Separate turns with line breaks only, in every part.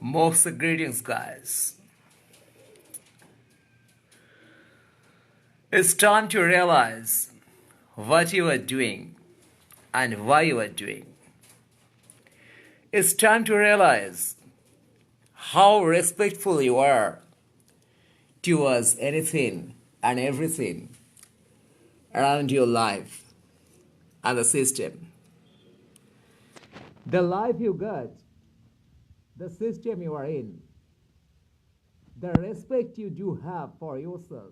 Most greetings, guys. It's time to realize what you are doing and why you are doing. It's time to realize how respectful you are towards anything and everything around your life and the system. The life you got, the system you are in, the respect you do have for yourself,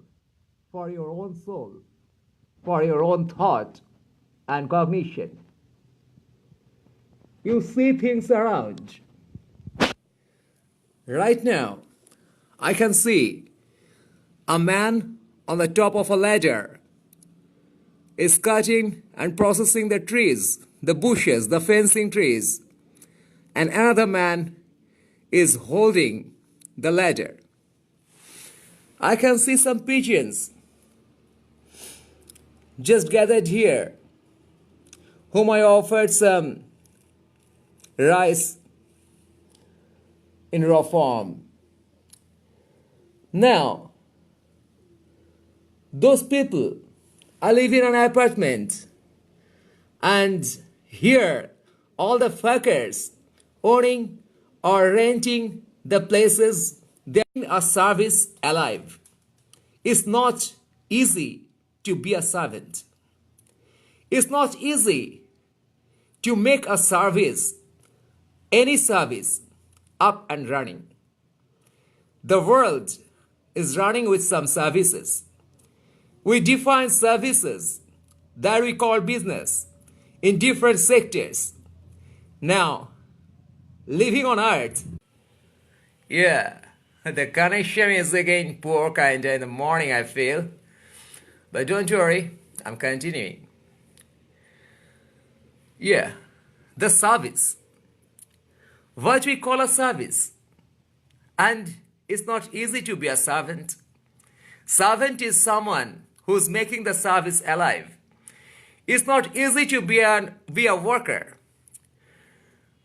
for your own soul, for your own thought and cognition. You see things around. Right now, I can see a man on the top of a ladder is cutting and processing the trees, the bushes, the fencing trees, and another man is holding the ladder. I can see some pigeons just gathered here, whom I offered some rice in raw form. Now, those people are living in an apartment, and here all the fuckers owning or renting the places, they're in a service alive. It's not easy to be a servant. It's not easy to make a service, any service, up and running. The world is running with some services. We define services that we call business in different sectors. Now, living on earth, yeah, the connection is again poor kinda in the morning, I feel. But don't worry, I'm continuing. Yeah, the service. What we call a service. And it's not easy to be a servant. Servant is someone who's making the service alive. It's not easy to be a worker.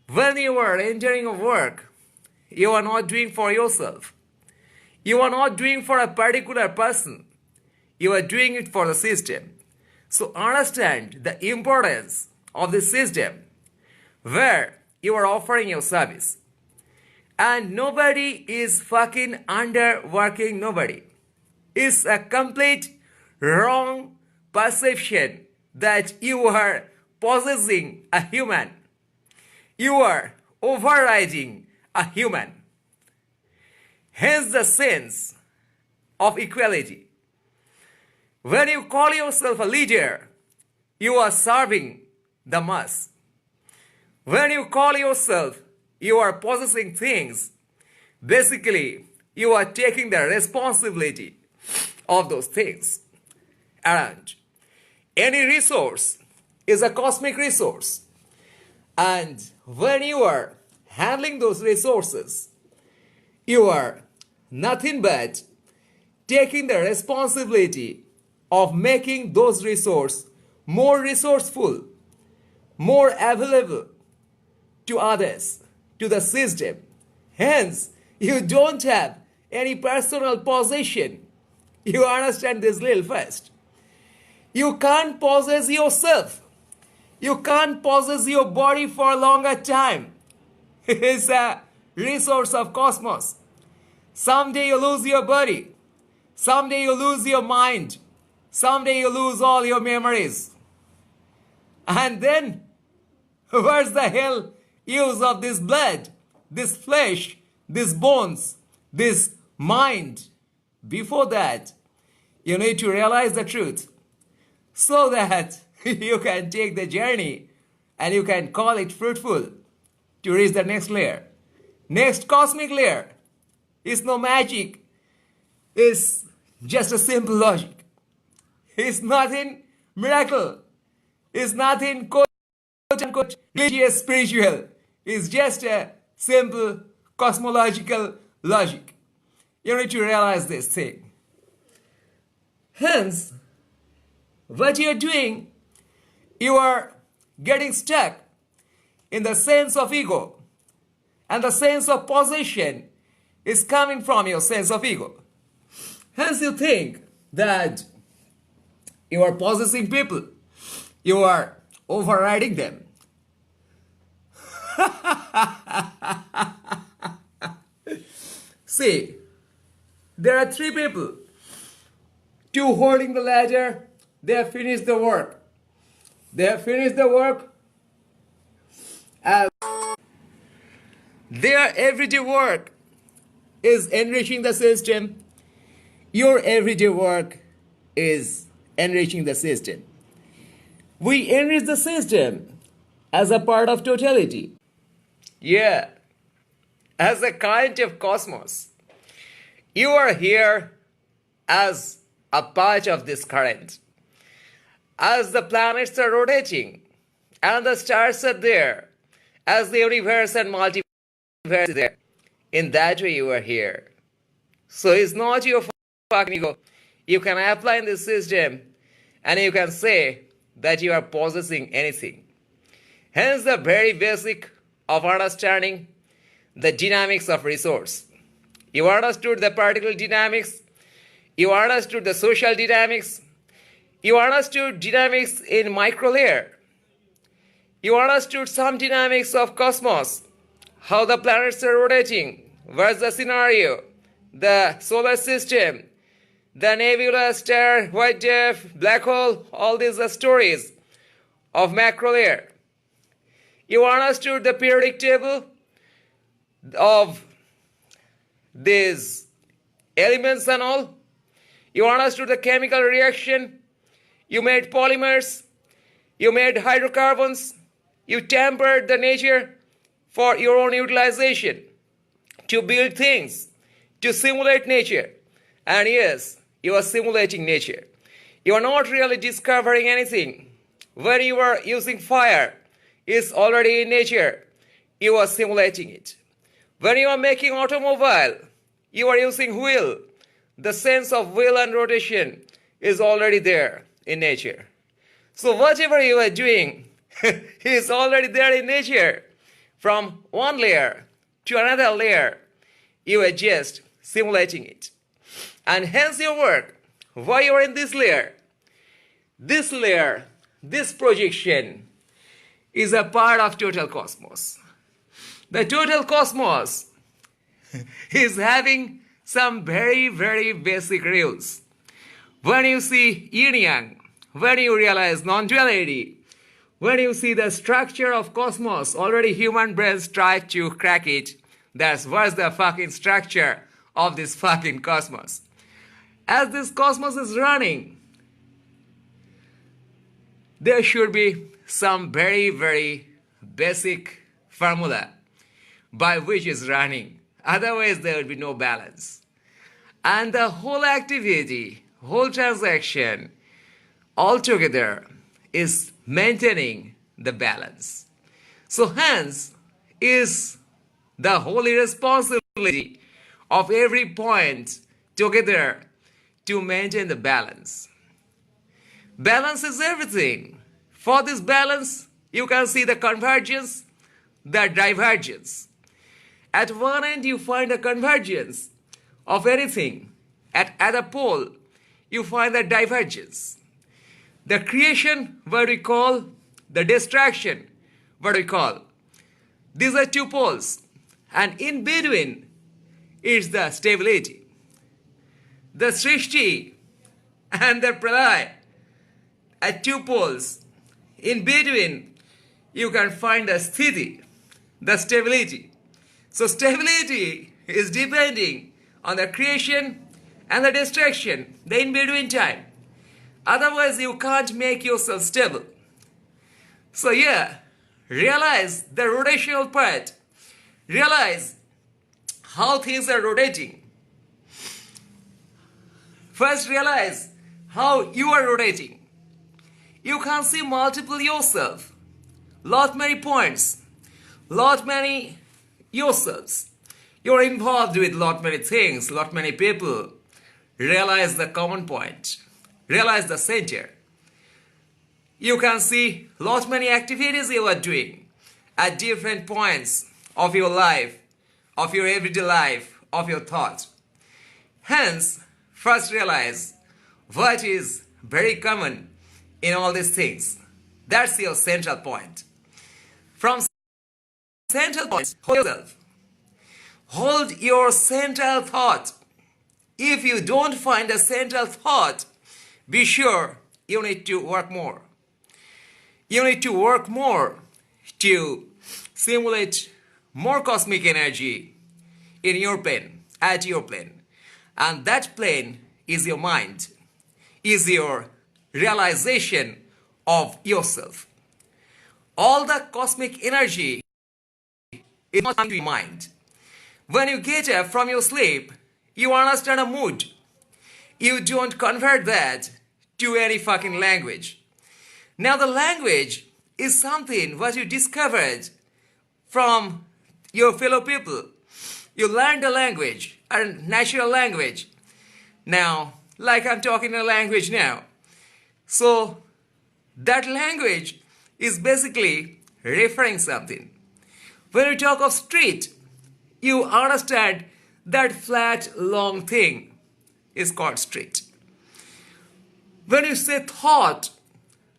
When you are entering a work, you are not doing for yourself. You are not doing for a particular person. You are doing it for the system. So understand the importance of the system where you are offering your service. And nobody is fucking underworking nobody. It's a complete wrong perception that you are possessing a human. You are overriding a human. Hence the sense of equality. When you call yourself a leader, you are serving the mass. When you call yourself, you are possessing things. Basically, you are taking the responsibility of those things around. Any resource is a cosmic resource. And when you are handling those resources, you are nothing but taking the responsibility of making those resources more resourceful, more available to others, to the system. Hence, you don't have any personal possession. You understand this little first. You can't possess yourself. You can't possess your body for a longer time. It's a resource of cosmos. Someday you lose your body. Someday you lose your mind. Someday you lose all your memories. And then, where's the hell use of this blood, this flesh, these bones, this mind? Before that, you need to realize the truth so that you can take the journey and you can call it fruitful to reach the next layer. Next cosmic layer is no magic. It's just a simple logic. It's nothing miracle. It's nothing quote-unquote religious spiritual. It's just a simple cosmological logic. You need to realize this thing. Hence, what you're doing, you are getting stuck in the sense of ego and the sense of possession is coming from your sense of ego. Hence you think that you are possessing people, you are overriding them. See, there are three people. Two holding the ladder, they have finished the work. They have finished the work as their everyday work is enriching the system. Your everyday work is enriching the system. We enrich the system as a part of totality. Yeah, as a kind of cosmos. You are here as a part of this current. As the planets are rotating and the stars are there, as the universe and multiverse is there, in that way you are here. So it's not your fucking ego. You can apply in this system and you can say that you are possessing anything. Hence the very basic of understanding the dynamics of resource. You understood the particle dynamics, you understood the social dynamics, you understood dynamics in micro layer, you understood some dynamics of cosmos, how the planets are rotating, what's the scenario, the solar system, the nebula, star, white dwarf, black hole, all these are stories of macro layer. You understood the periodic table of these elements and all. You understood the chemical reaction. You made polymers. You made hydrocarbons. You tempered the nature for your own utilization, to build things, to simulate nature. And yes, you are simulating nature. You are not really discovering anything. When you are using fire, it's already in nature. You are simulating it. When you are making automobile, you are using wheel. The sense of wheel and rotation is already there in nature. So whatever you are doing is already there in nature. From one layer to another layer, you are just simulating it. And hence your work, why you are in this layer, this projection is a part of total cosmos. The total cosmos is having some very, very basic rules. When you see yin-yang, when you realize non-duality, when you see the structure of cosmos, already human brains try to crack it. That's what's the fucking structure of this fucking cosmos. As this cosmos is running, there should be some very, very basic formula by which it's running. Otherwise, there will be no balance. And the whole activity, whole transaction, altogether is maintaining the balance. So hence is the holy responsibility of every point together to maintain the balance. Balance is everything. For this balance, you can see the convergence, the divergence. At one end, you find a convergence of anything. At other pole, you find the divergence. The creation, what we call, the distraction, what we call. These are two poles. And in between is the stability. The Srishti and the Pralay at two poles. In between, you can find the Sthiti, the stability. So stability is depending on the creation and the distraction, the in-between time. Otherwise, you can't make yourself stable. So yeah, realize the rotational part. Realize how things are rotating. First realize how you are rotating. You can see multiple yourself. Lot many points. Lot many yourselves. You're involved with lot many things, lot many people. Realize the common point. Realize the center. You can see lot many activities you are doing at different points of your life of your everyday life, of your thought. Hence, first realize what is very common in all these things. That's your central point. From central point, hold yourself. Hold your central thought. If you don't find a central thought, be sure you need to work more. You need to work more to simulate more cosmic energy in your plane, at your plane. And that plane is your mind, is your realization of yourself. All the cosmic energy is not in your mind. When you get up from your sleep, you understand a mood. You don't convert that to any fucking language. Now the language is something what you discovered from your fellow people. You learned a language, a natural language. Now, like I'm talking a language now. So that language is basically referring something. When you talk of street, you understand that flat, long thing is called street. When you say thought,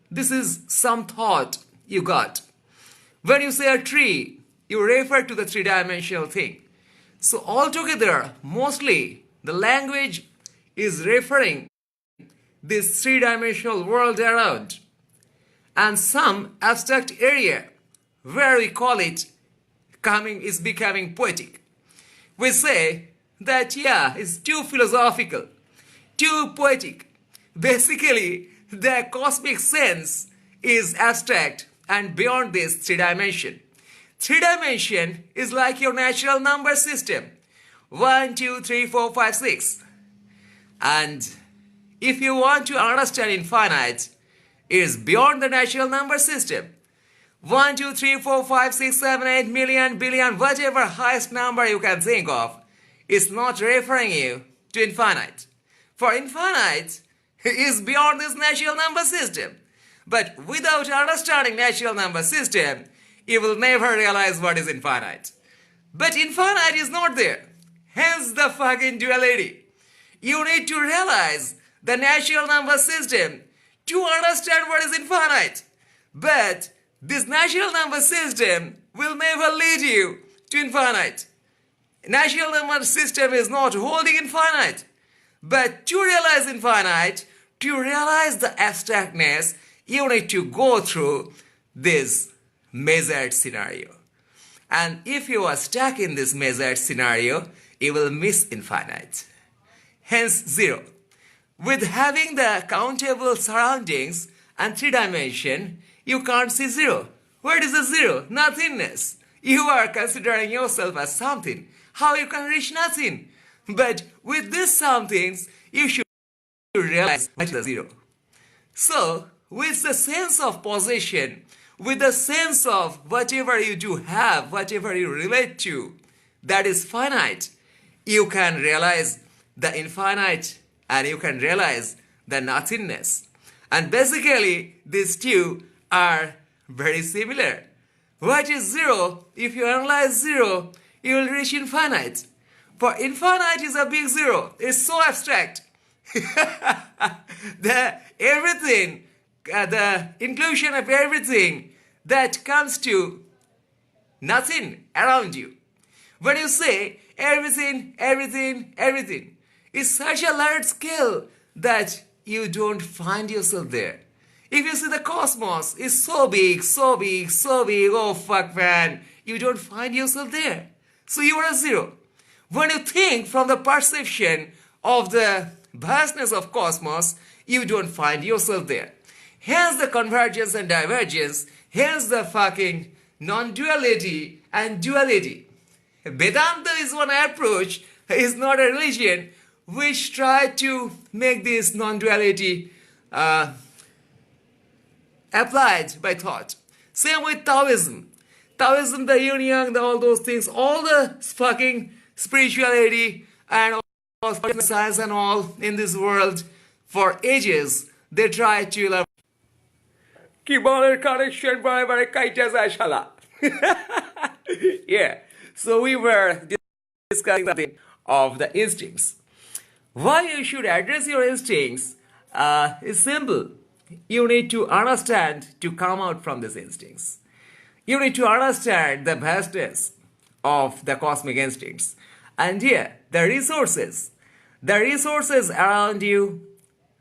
this is some thought you got. When you say a tree, you refer to the three-dimensional thing. So altogether, mostly the language is referring this three-dimensional world around and some abstract area where we call it is becoming poetic. We say that it's too philosophical, too poetic. Basically, the cosmic sense is abstract and beyond this three dimension. Three dimension is like your natural number system. 1, 2, 3, 4, 5, 6. And if you want to understand infinite, it is beyond the natural number system. 1, 2, 3, 4, 5, 6, 7, 8 million, billion, whatever highest number you can think of, is not referring you to infinite. For infinite is beyond this natural number system. But without understanding natural number system, you will never realize what is infinite. But infinite is not there. Hence the fucking duality. You need to realize the natural number system to understand what is infinite. But this natural number system will never lead you to infinite. Natural number system is not holding infinite. But to realize infinite, to realize the abstractness, you need to go through this measured scenario. And if you are stuck in this measured scenario, you will miss infinite. Hence zero. With having the countable surroundings and three dimension, you can't see zero. What is the zero? Nothingness. You are considering yourself as something. How you can reach nothing? But with these somethings, you should realize what is the zero. So, with the sense of possession, with the sense of whatever you do have, whatever you relate to, that is finite, you can realize the infinite and you can realize the nothingness. And basically, these two are very similar. What is zero? If you analyze zero, you will reach infinite. For infinite is a big zero. It's so abstract. The inclusion of everything that comes to nothing around you. When you say everything, everything, everything, it's such a large scale that you don't find yourself there. If you see the cosmos, it's so big, so big, so big, oh fuck man, you don't find yourself there. So you are a zero. When you think from the perception of the vastness of cosmos, you don't find yourself there. Hence the convergence and divergence, hence the fucking non-duality and duality. Vedanta is one approach, is not a religion, which try to make this non-duality applied by thought. Same with Taoism. Taoism, the yin yang, all those things, all the fucking spirituality and all science and all in this world for ages, they try to learn. Keyboard connection by kaita shala. Yeah. So we were discussing something of the instincts. Why you should address your instincts is simple. You need to understand to come out from these instincts. You need to understand the vastness of the cosmic instincts. And here, the resources around you,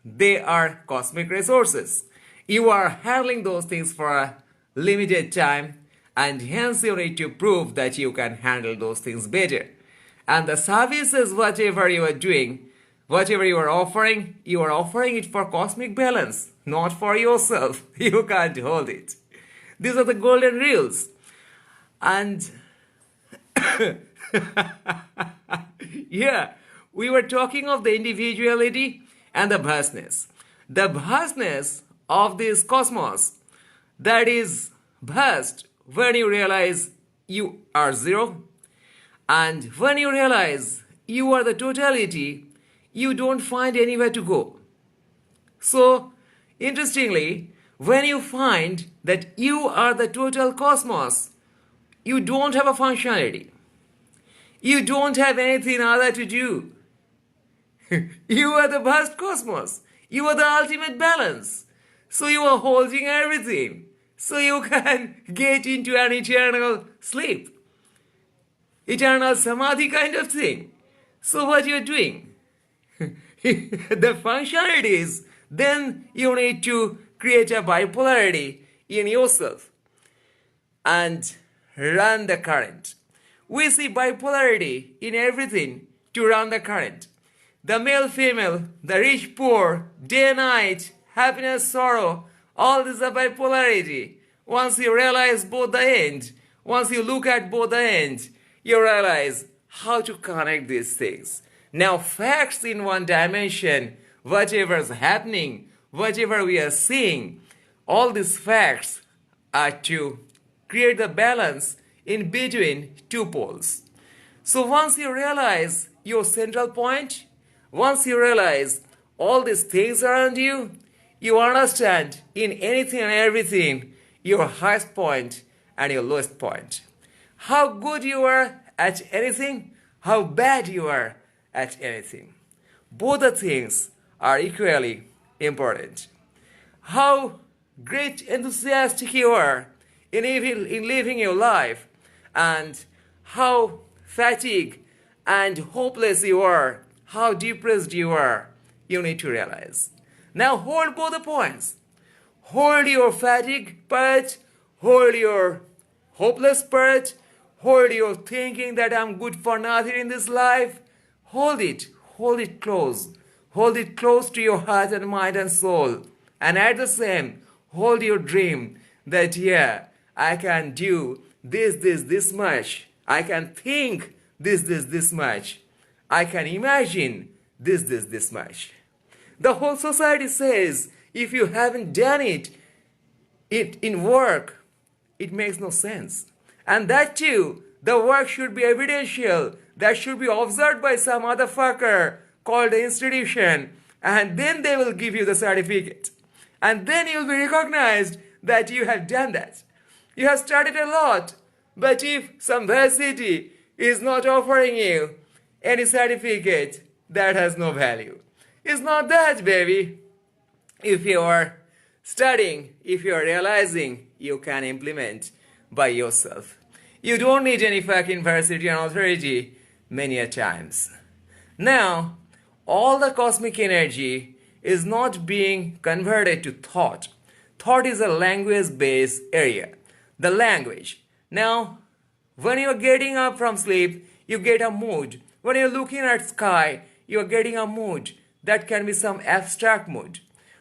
they are cosmic resources. You are handling those things for a limited time, and hence you need to prove that you can handle those things better. And the services, whatever you are doing, whatever you are offering it for cosmic balance, not for yourself. You can't hold it. These are the golden rules. And yeah, we were talking of the individuality and the vastness. The vastness of this cosmos, that is vast when you realize you are zero, and when you realize you are the totality, you don't find anywhere to go. So, interestingly, when you find that you are the total cosmos, you don't have a functionality. You don't have anything other to do. You are the vast cosmos. You are the ultimate balance. So you are holding everything. So you can get into an eternal sleep. Eternal samadhi kind of thing. So what you're doing? The functionality is, then you need to create a bipolarity in yourself and run the current. We see bipolarity in everything to run the current. The male, female, the rich, poor, day, night, happiness, sorrow, all this is a bipolarity. Once you realize both the ends, once you look at both the ends, you realize how to connect these things. Now, facts in one dimension, whatever is happening, whatever we are seeing, all these facts are to create the balance in between two poles. So once you realize your central point, once you realize all these things around you, you understand in anything and everything your highest point and your lowest point. How good you are at anything, how bad you are at anything. Both the things are equally important. How great enthusiastic you are in living your life, and how fatigued and hopeless you are, how depressed you are, you need to realize. Now hold both the points. Hold your fatigue part, hold your hopeless part, hold your thinking that I'm good for nothing in this life. Hold it close. Hold it close to your heart and mind and soul. And at the same, hold your dream that, yeah, I can do this much. I can think this much. I can imagine this much. The whole society says if you haven't done it in work, it makes no sense. And that too, the work should be evidential. That should be observed by some other fucker called the institution. And then they will give you the certificate. And then you'll be recognized that you have done that. You have studied a lot. But if some varsity is not offering you any certificate, that has no value. It's not that, baby. If you are studying, if you are realizing, you can implement by yourself. You don't need any fucking varsity and authority many a times. Now, all the cosmic energy is not being converted to thought. Thought is a language-based area. The language. Now, when you are getting up from sleep, you get a mood. When you are looking at sky, you are getting a mood. That can be some abstract mood.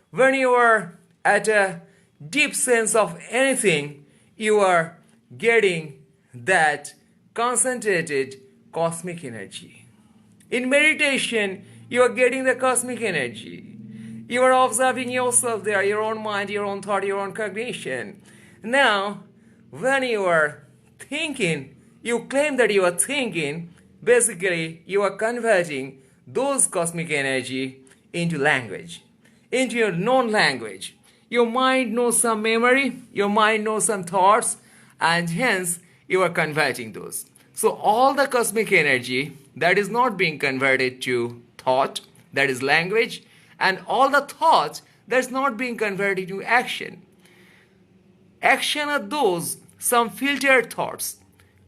When you are at a deep sense of anything, you are getting that concentrated cosmic energy. In meditation, you are getting the cosmic energy. You are observing yourself there, your own mind, your own thought, your own cognition. Now, when you are thinking, you claim that you are thinking, basically you are converting those cosmic energy into language, into your known language. Your mind knows some memory, your mind knows some thoughts, and hence you are converting those. So all the cosmic energy that is not being converted to thought, that is language, and all the thoughts that's not being converted to action. Action are those some filtered thoughts.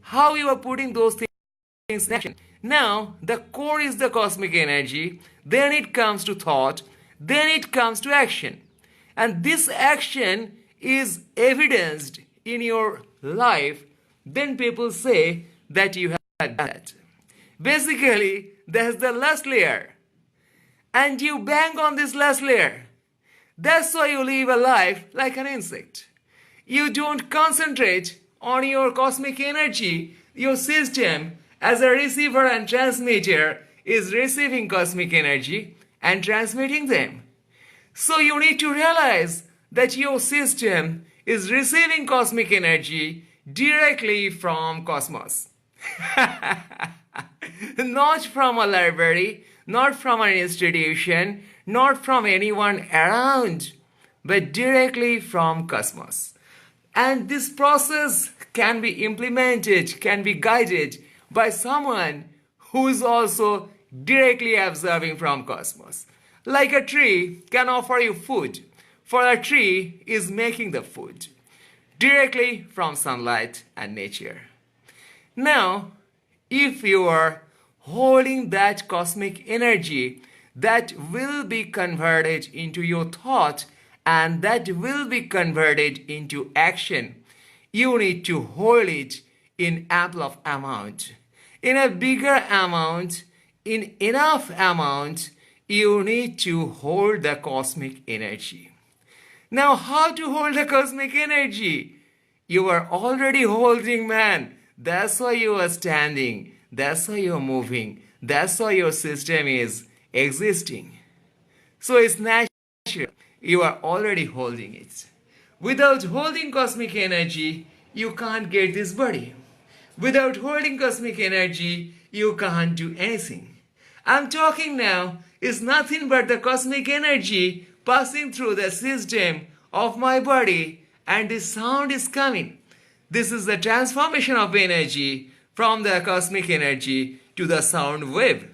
How you are putting those things in action. Now the core is the cosmic energy, then it comes to thought, then it comes to action. And this action is evidenced in your life, then people say that you have done that. Basically, there's the last layer, and you bang on this last layer. That's why you live a life like an insect. You don't concentrate on your cosmic energy. Your system, as a receiver and transmitter, is receiving cosmic energy and transmitting them. So you need to realize that your system is receiving cosmic energy directly from cosmos. Not from a library, not from an institution, not from anyone around, but directly from cosmos. And this process can be implemented, can be guided by someone who is also directly observing from cosmos. Like a tree can offer you food, for a tree is making the food directly from sunlight and nature. Now, if you are holding that cosmic energy that will be converted into your thought and that will be converted into action, you need to hold it in ample amount. In a bigger amount, in enough amount, you need to hold the cosmic energy. Now, how to hold the cosmic energy? You are already holding, man. That's why you are standing. That's why you are moving. That's why your system is existing. So it's natural. You are already holding it. Without holding cosmic energy, you can't get this body. Without holding cosmic energy, you can't do anything. I'm talking now is nothing but the cosmic energy passing through the system of my body, and the sound is coming. This is the transformation of energy from the cosmic energy to the sound wave.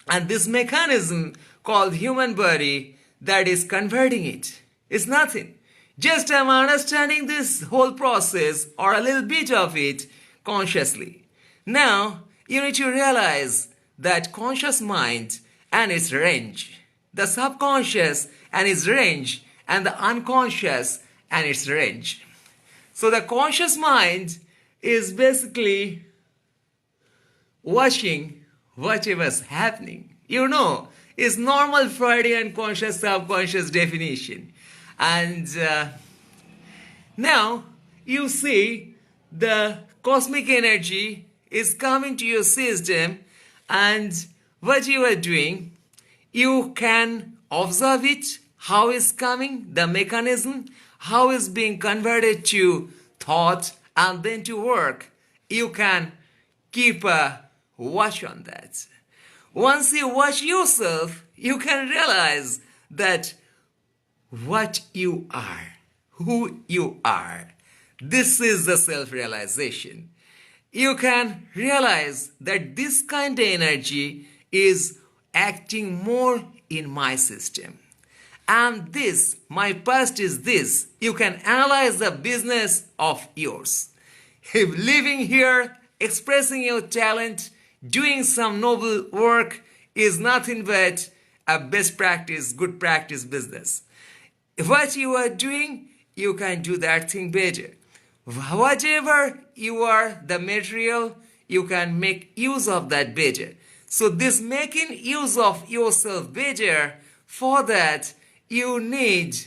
And this mechanism called human body that is converting it is nothing. Just I'm understanding this whole process or a little bit of it consciously. Now you need to realize that conscious mind and its range, the subconscious and its range, and the unconscious and its range. So the conscious mind is basically watching whatever's happening. You know, it's normal Freudian conscious subconscious definition. And now you see the cosmic energy is coming to your system, and what you are doing, you can observe it, how it's coming, the mechanism, how it's being converted to thought and then to work. You can keep a watch on that. Once you watch yourself, you can realize that what you are, who you are, this is the self-realization. You can realize that this kind of energy is acting more in my system. And this, my past is this. You can analyze the business of yours. If living here, expressing your talent, doing some noble work is nothing but a best practice, good practice business. What you are doing, you can do that thing better. Whatever you are, the material, you can make use of that better. So this making use of yourself better, for that you need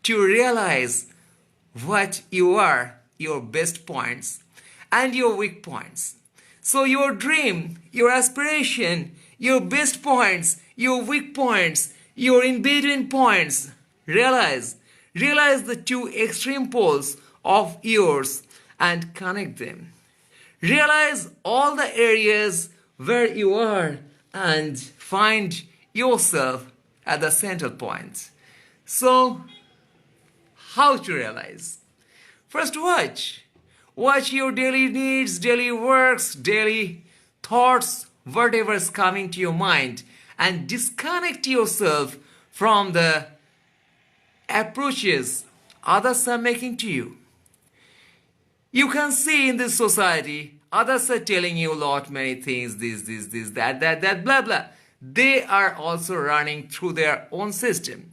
to realize what you are, your best points and your weak points. So your dream, your aspiration, your best points, your weak points, your in-between points, realize the two extreme poles of yours and connect them. Realize all the areas where you are and find yourself at the center point. So, how to realize? First, watch. Watch your daily needs, daily works, daily thoughts, whatever is coming to your mind, and disconnect yourself from the approaches others are making to you. You can see in this society, others are telling you a lot many things, this, that, blah, blah. They are also running through their own system.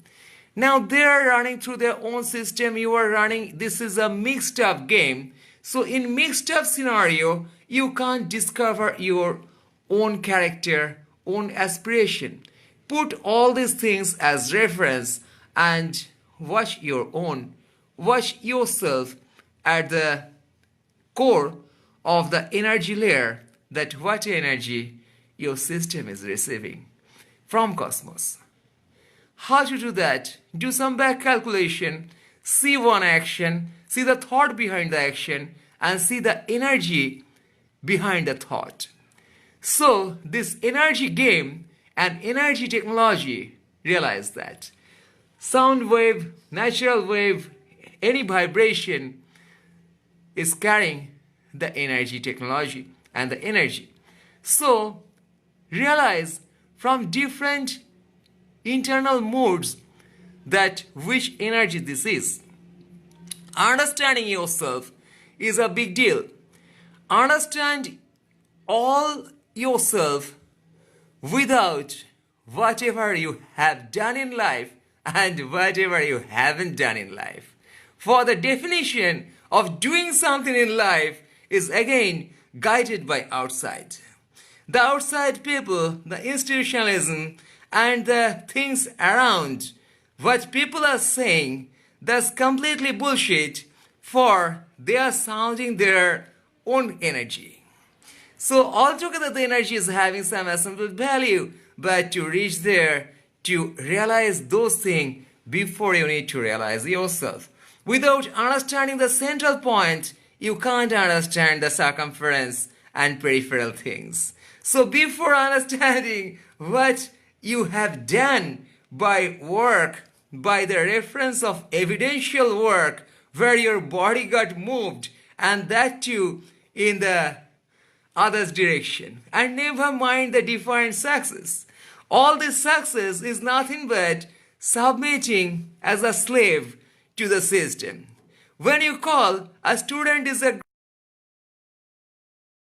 Now they are running through their own system, you are running, this is a mixed up game. So in mixed up scenario, you can't discover your own character, own aspiration. Put all these things as reference and watch yourself at the core of the energy layer, that what energy your system is receiving from cosmos. How to do that? Do some back calculation, see one action, see the thought behind the action, and see the energy behind the thought. So this energy game and energy technology, realize that sound wave, natural wave, any vibration is carrying the energy technology and the energy. So realize from different internal modes that which energy this is. Understanding yourself is a big deal. Understand all yourself without whatever you have done in life and whatever you haven't done in life. For the definition of doing something in life is again guided by outside. The outside people, the institutionalism, and the things around, what people are saying, that's completely bullshit, for they are sounding their own energy. So altogether the energy is having some assembled value, but to reach there, to realize those things before you need to realize yourself. Without understanding the central point, you can't understand the circumference and peripheral things. So before understanding what you have done by work, by the reference of evidential work, where your body got moved, and that too in the other's direction, and never mind the defined success. All this success is nothing but submitting as a slave to the system. When you call a student is a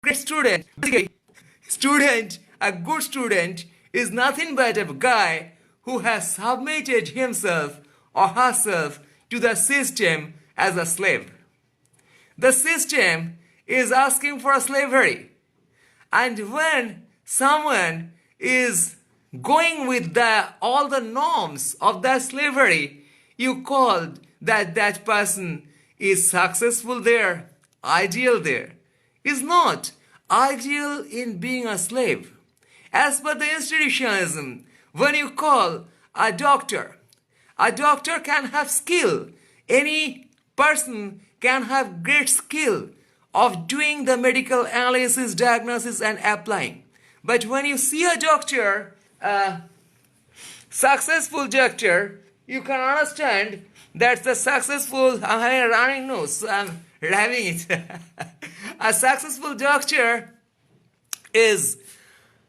great student, a good student is nothing but a guy who has submitted himself or herself to the system as a slave. The system is asking for a slavery. And when someone is going with all the norms of that slavery, you call that person is successful there, ideal there. Is not ideal in being a slave. As per the institutionalism, when you call a doctor can have skill. Any person can have great skill of doing the medical analysis, diagnosis, and applying. But when you see a doctor, a successful doctor, you can understand that's the successful, I'm having a running nose, so I'm having it. A successful doctor is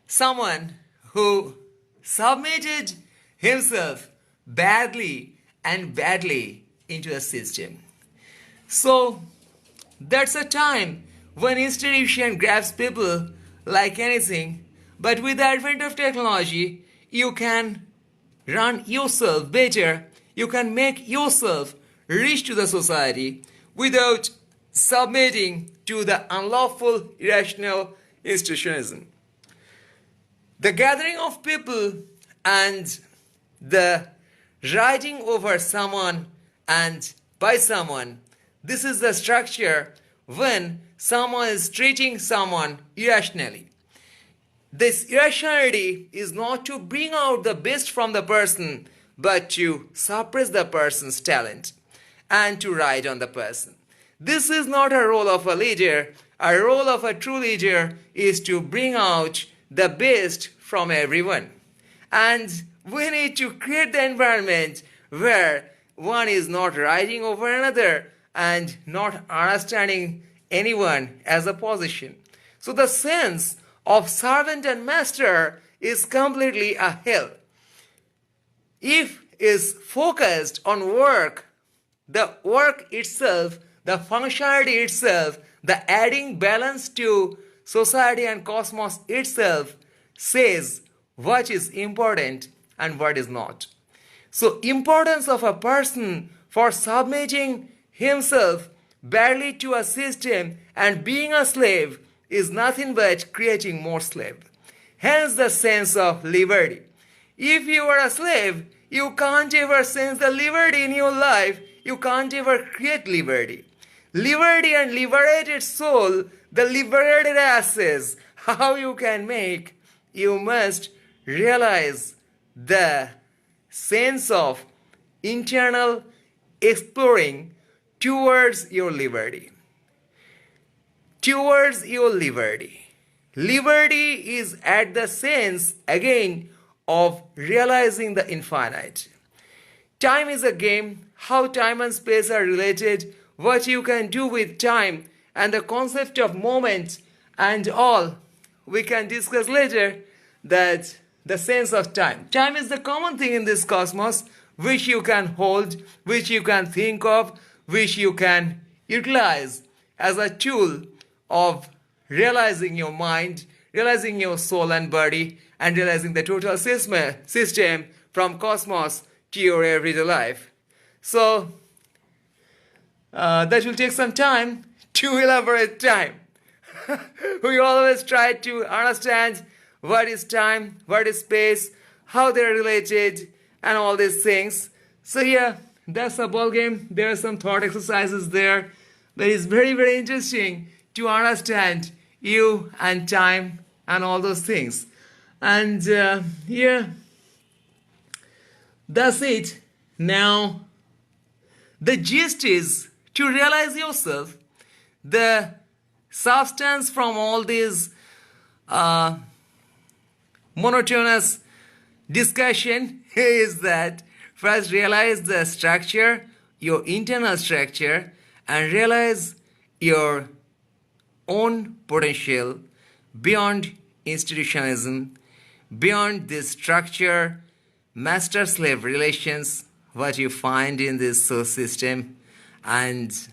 someone who submitted himself badly into the system. So that's a time when institution grabs people like anything, but with the advent of technology, you can run yourself better, you can make yourself reach to the society without submitting to the unlawful, irrational institutionalism. The gathering of people and the riding over someone and by someone, this is the structure when someone is treating someone irrationally. This irrationality is not to bring out the best from the person, but to suppress the person's talent and to ride on the person. This is not a role of a leader. A role of a true leader is to bring out the best from everyone. And we need to create the environment where one is not riding over another and not understanding anyone as a position. So the sense of servant and master is completely a hell. If is focused on work, the work itself, the functionality itself, the adding balance to society and cosmos itself says what is important and what is not. So importance of a person for submitting himself barely to a system and being a slave is nothing but creating more slave. Hence the sense of liberty. If you are a slave, you can't ever sense the liberty in your life. You can't ever create liberty. Liberty and liberated soul, the liberated asses, how you can make, you must realize the sense of internal exploring towards your liberty. Towards your liberty. Liberty is at the sense, again, of realizing the infinite. Time is a game, how time and space are related, what you can do with time, and the concept of moment and all. We can discuss later that the sense of time. Time is the common thing in this cosmos which you can hold, which you can think of, which you can utilize as a tool of realizing your mind, realizing your soul and body, and realizing the total system from cosmos to your everyday life. So that will take some time to elaborate time. We always try to understand what is time, what is space, how they are related, and all these things. So yeah, that's a ball game. There are some thought exercises there, but it's very, very interesting to understand you and time and all those things. And yeah, that's it. Now, the gist is to realize yourself, the substance from all these monotonous discussion is that first realize the structure, your internal structure, and realize your own potential beyond institutionalism, beyond this structure, master-slave relations, what you find in this soul system, and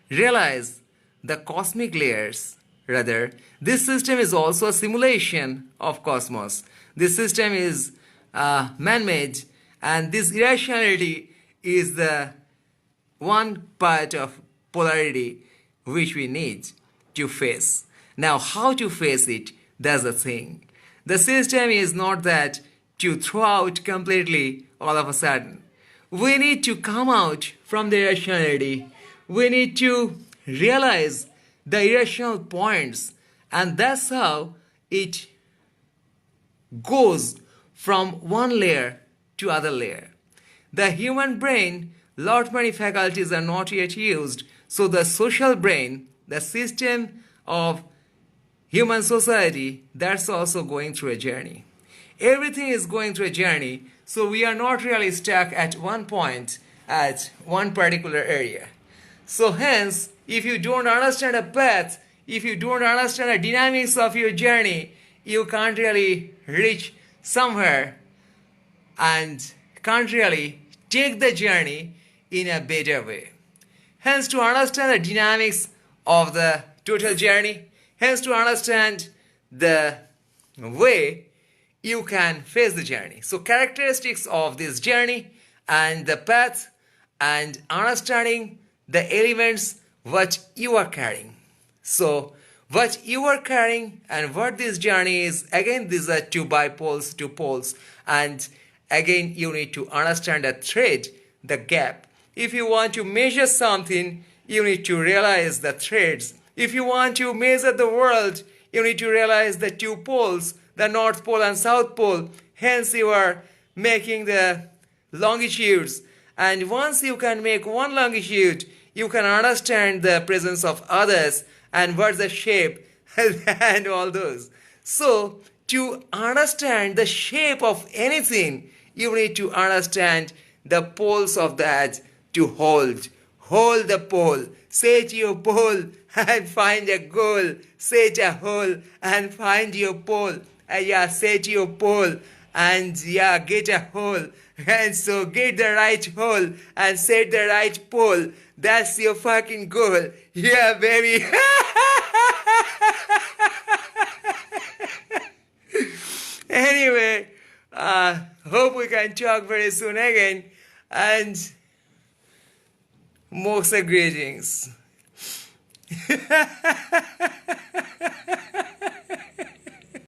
realize the cosmic layers. Rather, this system is also a simulation of cosmos. This system is man-made, and this irrationality is the one part of polarity which we need to face. Now, how to face it? That's the thing. The system is not that to throw out completely all of a sudden. We need to come out from the irrationality. We need to realize the irrational points, and that's how it goes from one layer to other layer. The human brain, lot many faculties are not yet used, so the social brain, the system of human society, that's also going through a journey. Everything is going through a journey, so we are not really stuck at one point, at one particular area. So hence, if you don't understand a path, if you don't understand the dynamics of your journey, you can't really reach somewhere and can't really take the journey in a better way. Hence, to understand the dynamics of the total journey, hence to understand the way you can face the journey. So characteristics of this journey and the path and understanding the elements what you are carrying. So what you are carrying and what this journey is, again these are two bipoles, two poles, and again you need to understand the thread, the gap. If you want to measure something, you need to realize the threads. If you want to measure the world, you need to realize the two poles, the North Pole and South Pole. Hence you are making the longitudes. And once you can make one longitude, you can understand the presence of others and what's the shape and all those. So to understand the shape of anything, you need to understand the poles of that to hold Hold the pole. Set your pole and find a goal. Set a hole and find your pole. Yeah, set your pole and yeah, get a hole. And so get the right hole and set the right pole. That's your fucking goal. Yeah, baby. Anyway, hope we can talk very soon again. And most greetings.